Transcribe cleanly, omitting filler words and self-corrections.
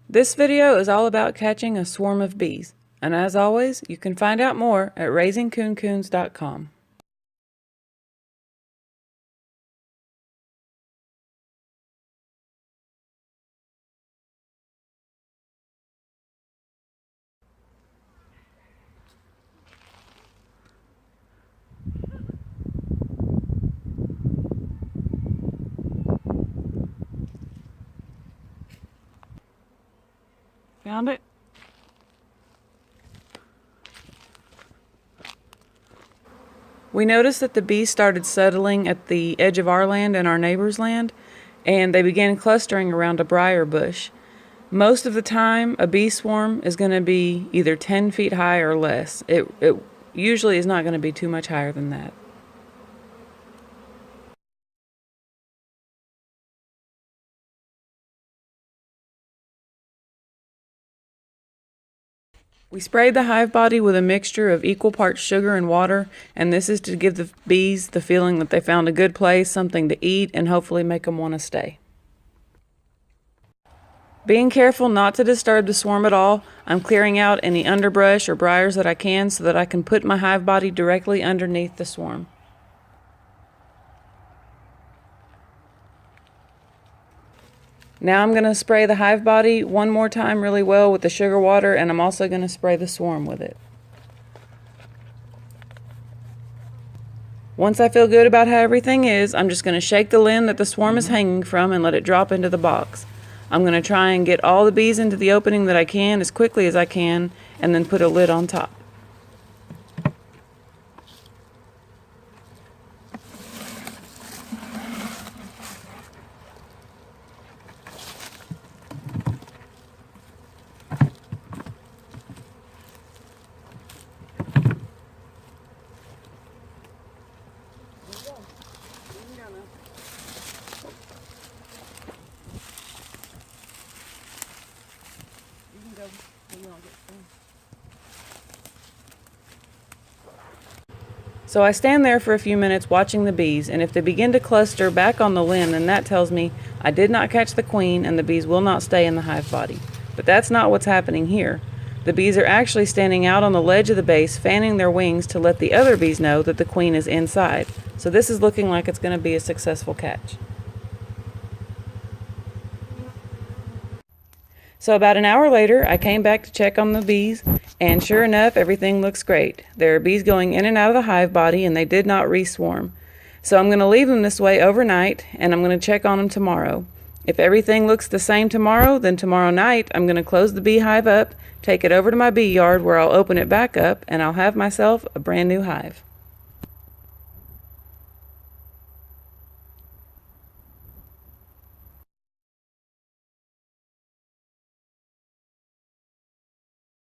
This video is all about catching a swarm of bees, and as always, you can find out more at raisingcooncoons.com. Found it? We noticed that the bees started settling at the edge of our land and our neighbor's land, and they began clustering around a briar bush. Most of the time, a bee swarm is going to be either 10 feet high or less. It usually is not going to be too much higher than that. We sprayed the hive body with a mixture of equal parts sugar and water, and this is to give the bees the feeling that they found a good place, something to eat, and hopefully make them want to stay. Being careful not to disturb the swarm at all, I'm clearing out any underbrush or briars that I can so that I can put my hive body directly underneath the swarm. Now I'm going to spray the hive body one more time really well with the sugar water, and I'm also going to spray the swarm with it. Once I feel good about how everything is, I'm just going to shake the lid that the swarm is hanging from and let it drop into the box. I'm going to try and get all the bees into the opening that I can as quickly as I can, and then put a lid on top. So I stand there for a few minutes watching the bees, and if they begin to cluster back on the limb, then that tells me I did not catch the queen and the bees will not stay in the hive body. But that's not what's happening here. The bees are actually standing out on the ledge of the base, fanning their wings to let the other bees know that the queen is inside. So this is looking like it's going to be a successful catch. So about an hour later, I came back to check on the bees, and sure enough, everything looks great. There are bees going in and out of the hive body, and they did not re-swarm. So I'm going to leave them this way overnight, and I'm going to check on them tomorrow. If everything looks the same tomorrow, then tomorrow night I'm going to close the beehive up, take it over to my bee yard where I'll open it back up, and I'll have myself a brand new hive.